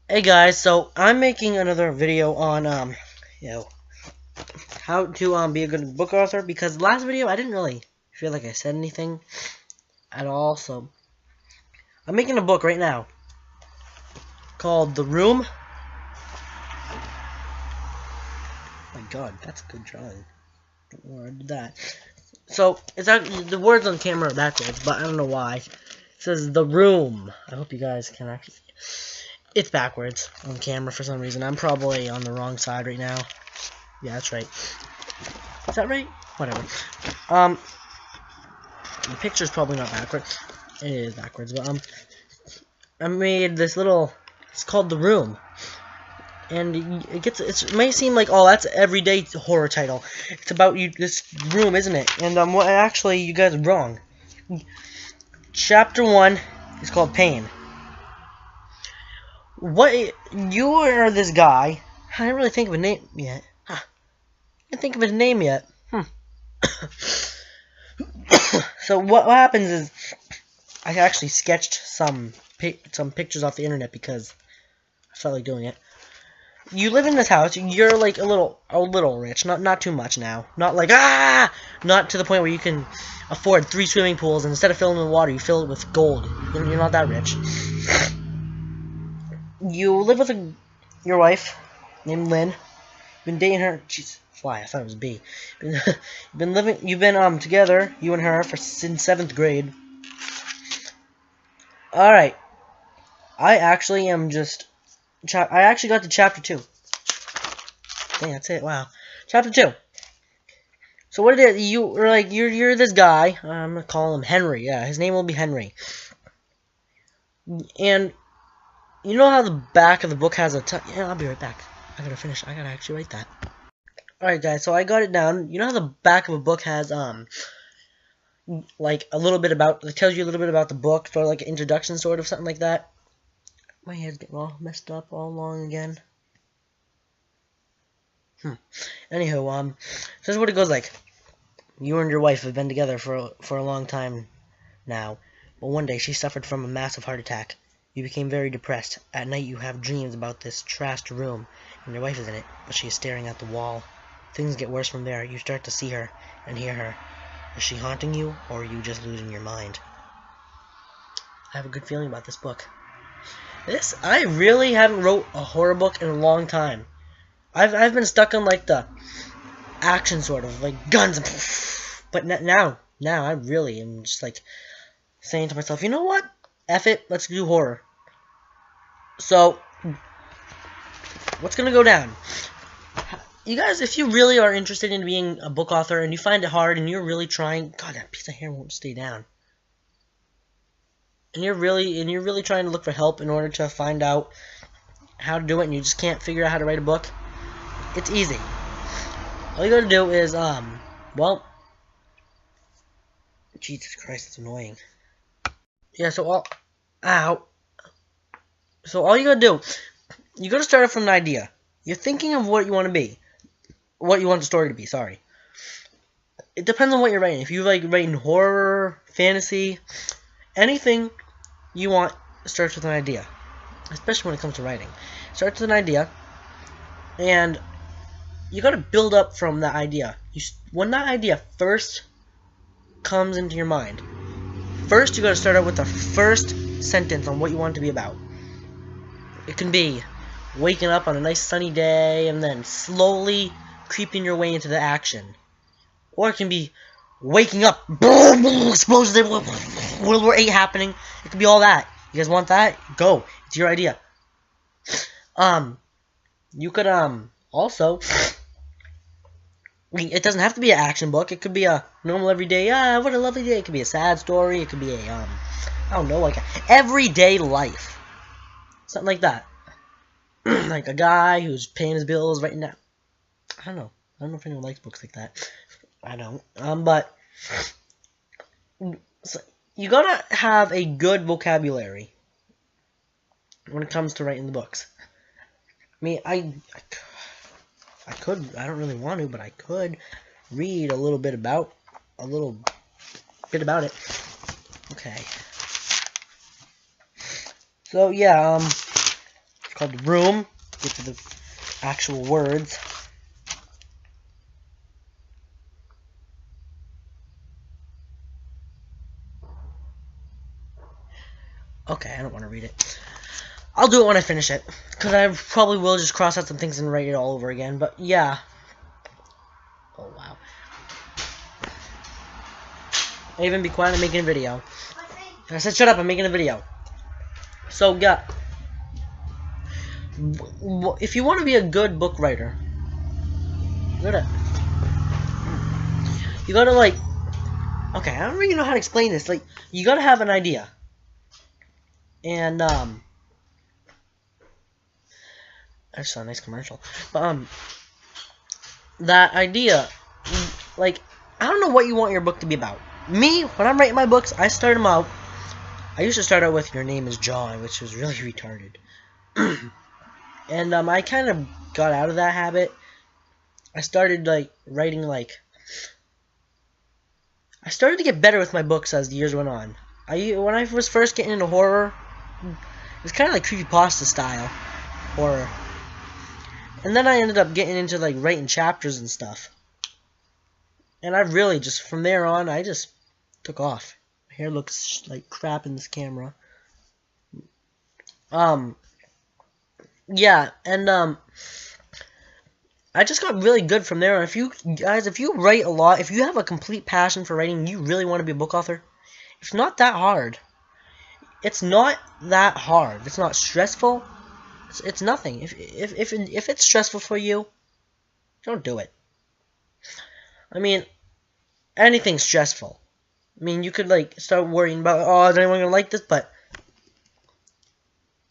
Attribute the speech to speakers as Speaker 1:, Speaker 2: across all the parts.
Speaker 1: Hey guys, so I'm making another video on you know, how to be a good book author, because last video I didn't really feel like I said anything at all. So I'm making a book right now called The Room. Oh my god, that's a good drawing. Don't know where I did that. So it's actually, the words on camera are backwards, but I don't know why. It says The Room. I hope you guys can actually see it. It's backwards on camera for some reason. I'm probably on the wrong side right now. Yeah, that's right. Is that right? Whatever. The picture's probably not backwards. It is backwards, but I made this little. It's called The Room, and it may seem like, oh, that's an everyday horror title. It's about this room, isn't it? And what actually, you guys are wrong. Chapter 1 is called Pain. You are this guy. I didn't really think of a name yet. Huh. I didn't think of his name yet. So what happens is, I actually sketched some pictures off the internet because I felt like doing it. You live in this house. You're like a little rich, not too much now. Not like not to the point where you can afford 3 swimming pools, and instead of filling it with water, you fill it with gold. You're not that rich. You live with your wife named Lynn. You've been dating her. Jeez, fly. I thought it was B. You've been together, you and her, since 7th grade. All right. I actually got to chapter 2. Dang, that's it. Wow. Chapter 2. So what it is, you're this guy. I'm gonna call him Henry. Yeah, his name will be Henry. And you know how the back of the book has yeah, I'll be right back. I gotta finish. I gotta actually write that. Alright guys, so I got it down. You know how the back of a book has like a little bit about, it tells you a little bit about the book, sort of like an introduction, sort of something like that. My hair's getting all messed up all along again. Anywho, this is what it goes like. You and your wife have been together for a long time now, but one day she suffered from a massive heart attack. You became very depressed. At night you have dreams about this trashed room, and your wife is in it, but she is staring at the wall. Things get worse from there. You start to see her and hear her. Is she haunting you, or are you just losing your mind? I have a good feeling about this book. I really haven't wrote a horror book in a long time. I've been stuck on like the action sort of, like guns, but now I really am just like saying to myself, you know what? F it, let's do horror. So, what's gonna go down? You guys, if you really are interested in being a book author and you find it hard and you're really trying, God, that piece of hair won't stay down. And you're really trying to look for help in order to find out how to do it, and you just can't figure out how to write a book, it's easy. All you gotta do is, well, Jesus Christ, it's annoying. Yeah, so all you gotta do, you gotta start off from an idea. You're thinking of what you want to be. What you want the story to be, sorry. It depends on what you're writing. If you like writing horror, fantasy, anything you want starts with an idea. Especially when it comes to writing. Starts with an idea, and you gotta build up from that idea. When that idea first comes into your mind, first you gotta start out with the first sentence on what you want it to be about. It can be waking up on a nice sunny day and then slowly creeping your way into the action. Or it can be waking up, explosions, World War VIII happening. It could be all that. You guys want that? Go. It's your idea. You could also, it doesn't have to be an action book. It could be a normal everyday, what a lovely day. It could be a sad story. It could be a I don't know, like a everyday life. Something like that. Like a guy who's paying his bills right now. I don't know if anyone likes books like that. I don't. But so you gotta have a good vocabulary when it comes to writing the books. I mean, I could. I don't really want to, but I could read a little bit about it. Okay. So yeah. called The Room. Get to the actual words. Okay, I don't want to read it. I'll do it when I finish it, because I probably will just cross out some things and write it all over again, but yeah. Oh, wow. I even be quiet, I'm making a video. I said shut up, I'm making a video. So, yeah. If you want to be a good book writer, you gotta like, okay, I don't really know how to explain this. Like, you gotta have an idea. And, I just saw a nice commercial. But, that idea, like, I don't know what you want your book to be about. Me, when I'm writing my books, I start them out. I used to start out with "Your name is John," which was really retarded. And, I kind of got out of that habit. I started, like, writing, like, I started to get better with my books as the years went on. When I was first getting into horror, it was kind of like creepypasta style horror. And then I ended up getting into, like, writing chapters and stuff. And I really just, from there on, I just took off. My hair looks like crap in this camera. Yeah, and, I just got really good from there. If you write a lot, if you have a complete passion for writing, you really want to be a book author, it's not that hard. It's not that hard. It's not stressful. It's nothing. If it's stressful for you, don't do it. I mean, anything's stressful. I mean, you could, like, start worrying about, oh, is anyone gonna like this? But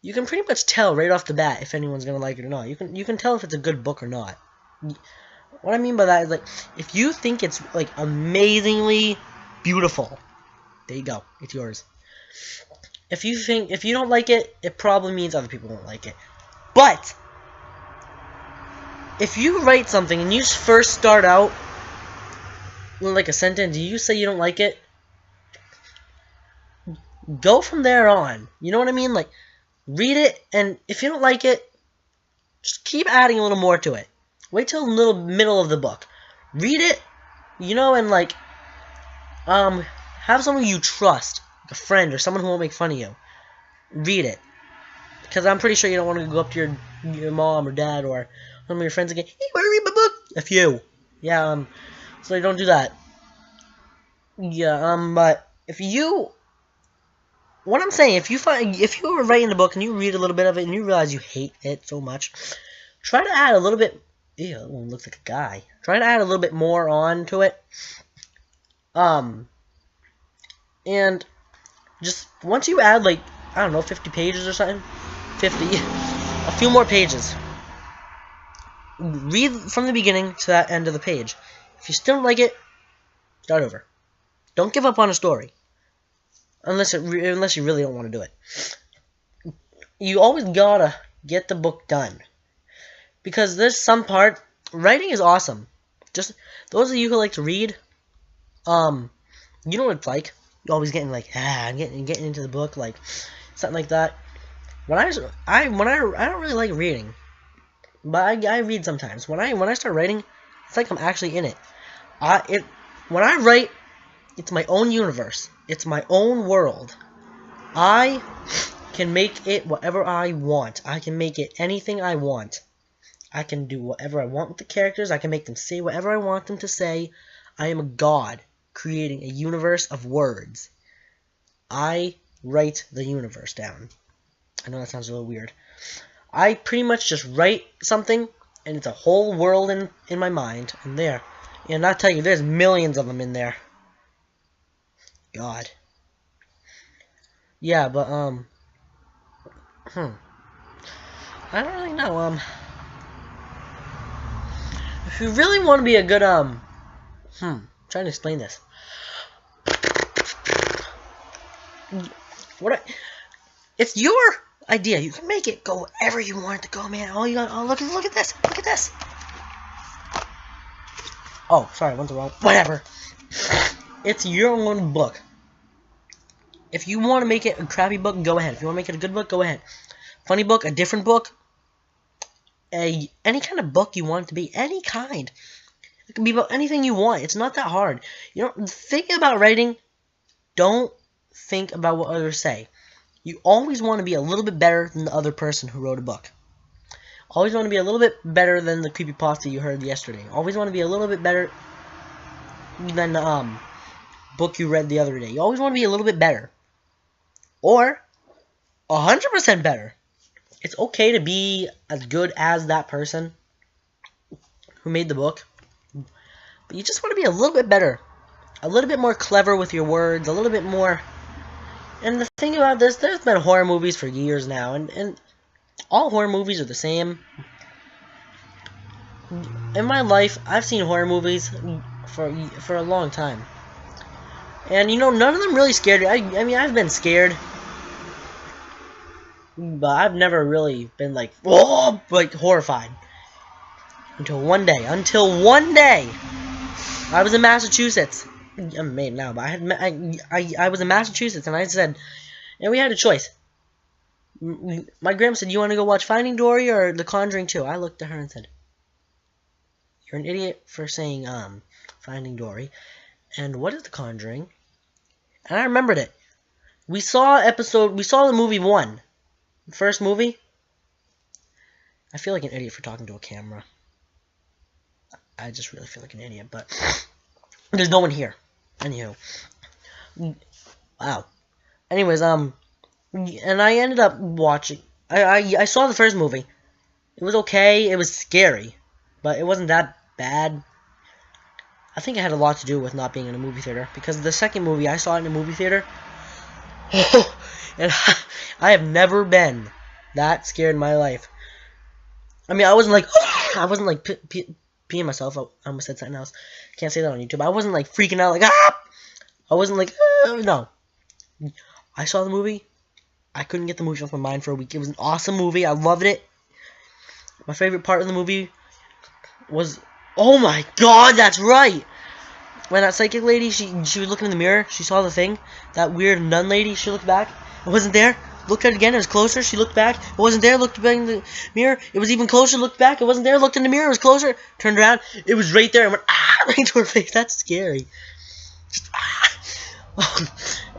Speaker 1: you can pretty much tell right off the bat if anyone's gonna like it or not. You can tell if it's a good book or not. What I mean by that is, like, if you think it's, like, amazingly beautiful, there you go, it's yours. If you don't like it, it probably means other people won't like it. But if you write something and you first start out with, like, a sentence, you say you don't like it, go from there on. You know what I mean? Like, read it, and if you don't like it, just keep adding a little more to it. Wait till the little middle of the book. Read it, you know, and, like, have someone you trust, like a friend or someone who won't make fun of you. Read it. Because I'm pretty sure you don't want to go up to your mom or dad or one of your friends and go, hey, you want to read my book? A few. Yeah, so don't do that. Yeah, but if you, what I'm saying, if you were writing a book and you read a little bit of it and you realize you hate it so much, try to add a little bit, ew, that one looks like a guy. Try to add a little bit more on to it. And just, once you add, like, I don't know, 50 pages or something, 50, a few more pages. Read from the beginning to that end of the page. If you still don't like it, start over. Don't give up on a story. Unless you really don't want to do it. You always gotta get the book done. Because there's some part, writing is awesome. Just, those of you who like to read, you know what it's like. You're always getting like, I'm getting into the book, like, something like that. I don't really like reading. But I read sometimes. When I start writing, it's like I'm actually in it. When I write, it's my own universe. It's my own world. I can make it whatever I want. I can make it anything I want. I can do whatever I want with the characters. I can make them say whatever I want them to say. I am a god creating a universe of words. I write the universe down. I know that sounds a little weird. I pretty much just write something, and it's a whole world in my mind, and there. And I'll tell you, there's millions of them in there. God. Yeah, but, I don't really know, if you really want to be a good, I'm trying to explain this. It's your idea. You can make it go wherever you want it to go, man. All you got, oh, look at this. Look at this. Oh, sorry, went the wrong. Whatever. It's your own book. If you want to make it a crappy book, go ahead. If you want to make it a good book, go ahead. funny book, a different book, any kind of book you want it to be, any kind. It can be about anything you want. It's not that hard. You know, thinking about writing, don't think about what others say. You always want to be a little bit better than the other person who wrote a book. Always want to be a little bit better than the creepypasta you heard yesterday. Always want to be a little bit better than the book you read the other day. You always want to be a little bit better. Or 100% better. It's okay to be as good as that person who made the book. But you just want to be a little bit better. A little bit more clever with your words. A little bit more... And the thing about this, there's been horror movies for years now. And all horror movies are the same. In my life, I've seen horror movies for a long time. And, you know, none of them really scared me. I mean, I've been scared. But I've never really been like, whoa, like horrified. Until one day. I was in Massachusetts. I'm made now, but I was in Massachusetts, and I said, and we had a choice. My grandma said, you want to go watch Finding Dory or The Conjuring 2? I looked at her and said, you're an idiot for saying, Finding Dory. And what is The Conjuring? And I remembered it. We saw the movie 1. The first movie. I feel like an idiot for talking to a camera. I just really feel like an idiot, but there's no one here. Anywho. Wow. Anyways, and I ended up watching. I saw the first movie. It was okay. It was scary, but it wasn't that bad. I think it had a lot to do with not being in a movie theater, because the second movie I saw it in a movie theater, and I have never been that scared in my life. I mean, I wasn't like peeing myself. I almost said something else. Can't say that on YouTube. I wasn't like freaking out like ah. I wasn't like no. I saw the movie. I couldn't get the movie off my mind for a week. It was an awesome movie. I loved it. My favorite part of the movie was, oh my god, that's right. When that psychic lady, she was looking in the mirror. She saw the thing. That weird nun lady. She looked back. It wasn't there. Looked at it again. It was closer. She looked back. It wasn't there. Looked back in the mirror. It was even closer. Looked back. It wasn't there. Looked in the mirror. It was closer. Turned around. It was right there. I went right into her face. That's scary. Just,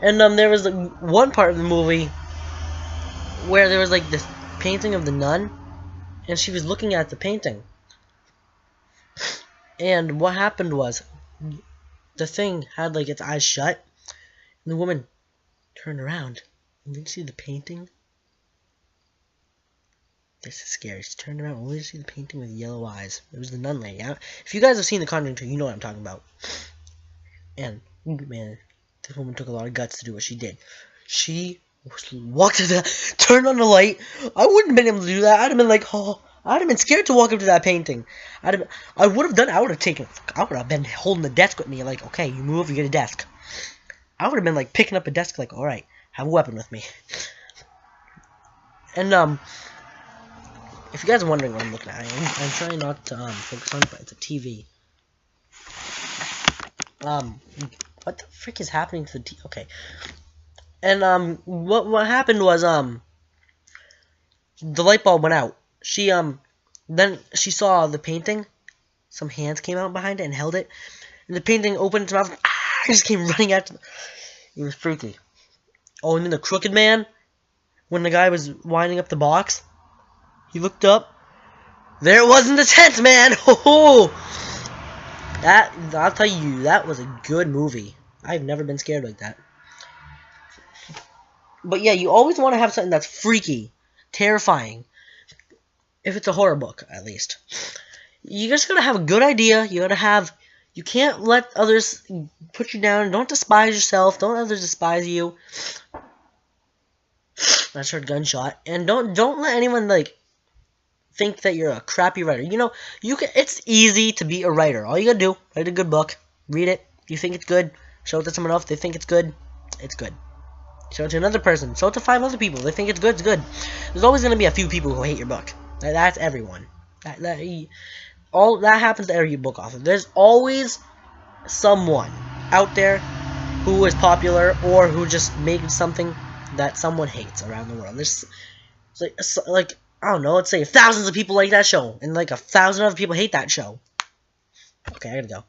Speaker 1: and there was one part of the movie where there was like this painting of the nun, and she was looking at the painting. And what happened was, the thing had like its eyes shut, and the woman turned around. And did you see the painting? This is scary. She turned around and we see the painting with yellow eyes. It was the nun lady. If you guys have seen The Conjuring 2, you know what I'm talking about. And, man, this woman took a lot of guts to do what she did. She walked to that, turned on the light. I wouldn't have been able to do that. I'd have been like, oh, I'd have been scared to walk up to that painting. I would have been holding the desk with me, like, okay, you move, you get a desk. I would have been like picking up a desk, like, alright, have a weapon with me. And if you guys are wondering what I'm looking at, I'm trying not to focus on it, but it's a TV. What the frick is happening to the TV? Okay. And what happened was the light bulb went out. She then she saw the painting. Some hands came out behind it and held it. And the painting opened its mouth. It just came running after. It was freaky. Oh, and then the crooked man, when the guy was winding up the box, he looked up. There it was in the tent, man. Oh, that, I'll tell you, that was a good movie. I've never been scared like that. But yeah, you always want to have something that's freaky, terrifying. If it's a horror book, at least. You just gotta have a good idea. You can't let others put you down. Don't despise yourself. Don't let others despise you. That's her gunshot. And don't let anyone like think that you're a crappy writer. You know, it's easy to be a writer. All you gotta do, write a good book, read it. You think it's good, show it to someone else. They think it's good. It's good. Show it to another person. Show it to 5 other people. They think it's good. It's good. There's always gonna be a few people who hate your book. That's everyone. That happens to every book author. There's always someone out there who is popular or who just made something that someone hates around the world. like I don't know, let's say thousands of people like that show, and like 1,000 other people hate that show. Okay, I gotta go.